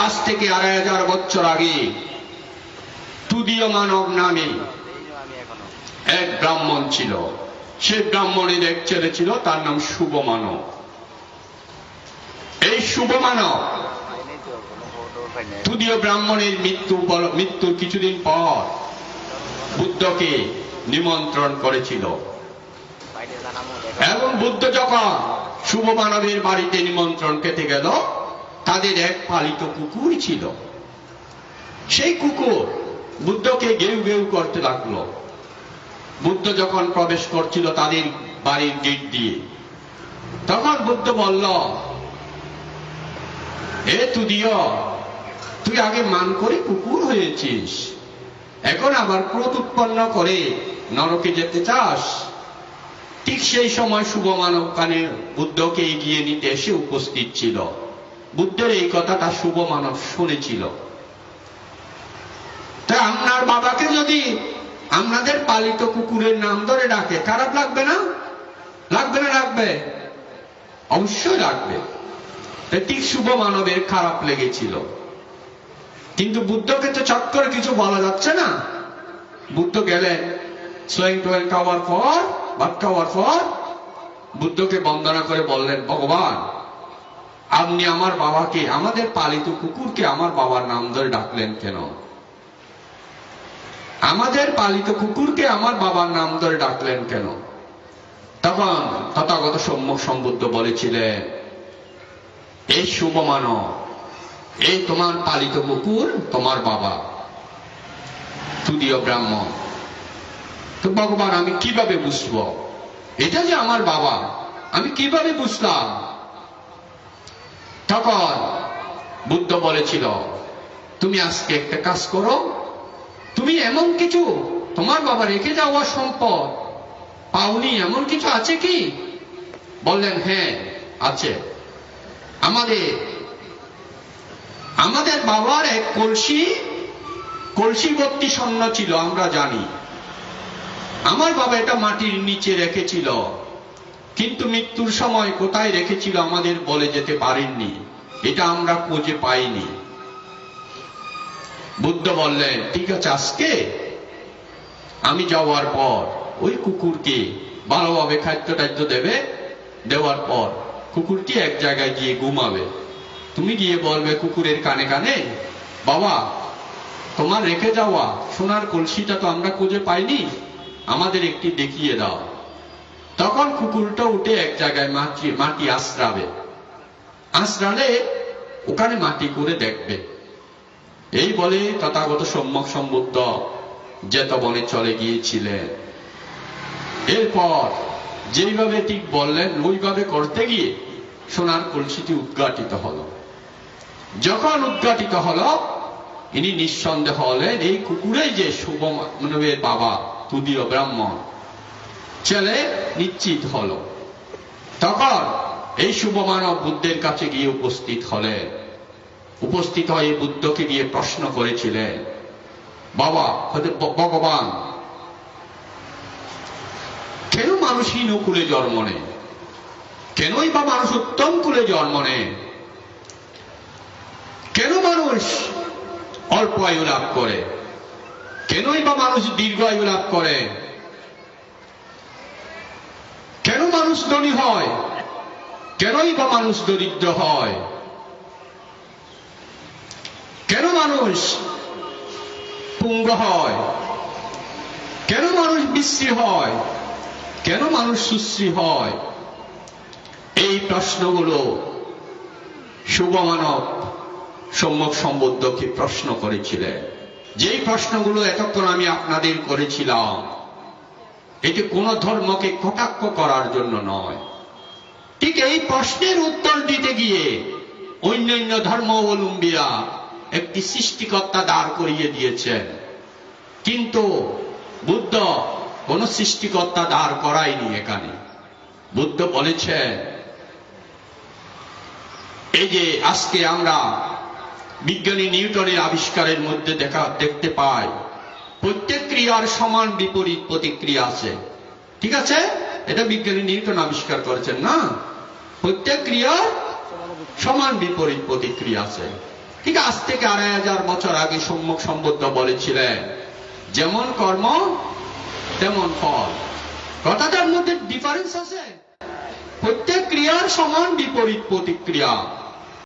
আজ থেকে ২৫০০ বছর আগে তুদীয় মানব নামে এক ব্রাহ্মণ ছিল। সে ব্রাহ্মণের এক ছেলে ছিল, তার নাম শুভ মানব। এই শুভ মানব তুদীয় ব্রাহ্মণের মৃত্যুর কিছুদিন পর বুদ্ধকে নিমন্ত্রণ করেছিল, এবং বুদ্ধ যখন শুভ মানবের বাড়িতে নিমন্ত্রণ খেতে গেল, তাদের এক পালিত কুকুর ছিল। সেই কুকুর বুদ্ধকে গেউ গেউ করতে লাগলো। বুদ্ধ যখন প্রবেশ করছিল তাদের বাড়ির গেট দিয়ে, তখন বুদ্ধ বলল, এ তুদীয়, তুই আগে মান করে কুকুর হয়েছিস, এখন আবার ক্রোধ উৎপন্ন করে নরকে যেতে চাস? ঠিক সেই সময় শুভ মানব কানে বুদ্ধকে এগিয়ে নিতে এসে উপস্থিত ছিল। বুদ্ধের এই কথাটা শুভ মানব শুনেছিল। তাই আপনার বাবাকে যদি আপনাদের পালিত কুকুরের নাম ধরে ডাকে, খারাপ লাগবে না? লাগবে না? লাগবে, অবশ্যই লাগবে। ঠিক শুভ মানবের খারাপ লেগেছিল, কিন্তু বুদ্ধকে তো চট করে কিছু বলা যাচ্ছে না। বুদ্ধ গেলেন, সোয়েং টোয়েং খাওয়ার পর, ভাত খাওয়ার পর বুদ্ধকে বন্দনা করে বললেন, ভগবান, আপনি আমার বাবাকে, আমাদের পালিত কুকুরকে আমার বাবার নাম ধরে ডাকলেন কেন? আমাদের পালিত কুকুরকে আমার বাবার নাম ধরে ডাকলেন কেন? তখন তথাগত সম্যক সম্বুদ্ধ বলেছিলেন, এই শুভ মানব, এই তোমার পালিত কুকুর তোমার বাবা তুদীয় ব্রাহ্মণ। তো ভগবান, আমি কিভাবে বুঝব এটা যে আমার বাবা? আমি কিভাবে বুঝলাম? তখন বুদ্ধ বলেছিল, তুমি আজকে একটা কাজ করো, তুমি এমন কিছু তোমার বাবা রেখে যাওয়া সম্পদ পাওনি, এমন কিছু আছে কি? বললেন, হ্যাঁ আছে। আমাদের বাবার এক কলসি ভর্তি স্বর্ণ ছিল, আমরা জানি। আমার বাবা এটা মাটির নিচে রেখেছিল, কিন্তু মৃত্যুর সময় কোথায় রেখেছিল আমাদের বলে যেতে পারেননি, এটা আমরা খুঁজে পাইনি। বুদ্ধ বললেন, ঠিক আছে, আজকে আমি যাওয়ার পর ওই কুকুরকে ভালোভাবে খাদ্য টাদ্য দেবে, দেওয়ার পর কুকুরটি এক জায়গায় গিয়ে ঘুমাবে। তুমি গিয়ে বলবে কুকুরের কানে কানে, বাবা, তোমার রেখে যাওয়া সোনার কলসিটা তো আমরা খুঁজে পাইনি, আমাদের একটি দেখিয়ে দাও। তখন কুকুরটা উঠে এক জায়গায় মাটি আশ্রাবে, আশ্রালে ওখানে মাটি করে দেখবে। এই বলে তথাগত সম্যক সম্বুদ্ধ জেতবনে চলে গিয়েছিলেন। এরপর যেইভাবে ঠিক বললেন ওইভাবে করতে গিয়ে সোনার কলসিটি উদ্ঘাটিত হলো। যখন উদ্ঘাটিত হলো, ইনি নিঃসন্দেহ হলেন এই কুকুরে যে শুভ মানবের বাবা তুদীয় ব্রাহ্মণ ছেলে নিশ্চিত হলো। তখন এই শুভ মানব বুদ্ধের কাছে গিয়ে উপস্থিত হলেন। উপস্থিত হয়ে বুদ্ধকে গিয়ে প্রশ্ন করেছিলেন, বাবা, ভগবান, কেন মানুষ হীন কুলে জন্ম নেয়? কেনই বা মানুষ উত্তম কুলে জন্ম নেয়? কেন মানুষ অল্প আয়ু লাভ করে? কেনই বা মানুষ দীর্ঘ আয়ু লাভ করে? কেন মানুষ ধনী হয়? কেনই বা মানুষ দরিদ্র হয়? কেন মানুষ পুঙ্গ হয়? কেন মানুষ বিশ্রী হয়? কেন মানুষ সুশ্রী হয়? এই প্রশ্নগুলো শুভ মানব সম্যক সম্বুদ্ধকে প্রশ্ন করেছিলেন। যেই প্রশ্নগুলো এতক্ষণ আমি আপনাদের করেছিলাম, এটি কোন ধর্মকে কটাক্ষ করার জন্য নয়। ঠিক এই প্রশ্নের উত্তর দিতে গিয়ে অন্যান্য ধর্মাবলম্বীরা একটি সৃষ্টিকর্তা দাঁড় করিয়ে দিয়েছেন, কিন্তু বুদ্ধ কোন সৃষ্টিকর্তা দাঁড় করায়নি। এখানে বুদ্ধ বলেছেন, এই যে আজকে আমরা বিজ্ঞানী নিউটনের আবিষ্কারের মধ্যে দেখতে পাই, প্রত্যেক ক্রিয়ার সমান বিপরীত প্রতিক্রিয়া আছে। ঠিক আছে, এটা বিজ্ঞানী নিউটন আবিষ্কার করেছেন না? প্রত্যেক ক্রিয়ার সমান বিপরীত প্রতিক্রিয়া আছে। ঠিক আজ থেকে 2500 বছর আগে সম্মুখ সম্বুদ্ধ বলেছিলেন, যেমন কর্ম তেমন ফল। কথাটার মধ্যে ডিফারেন্স আছে। প্রত্যেক ক্রিয়ার সমান বিপরীত প্রতিক্রিয়া।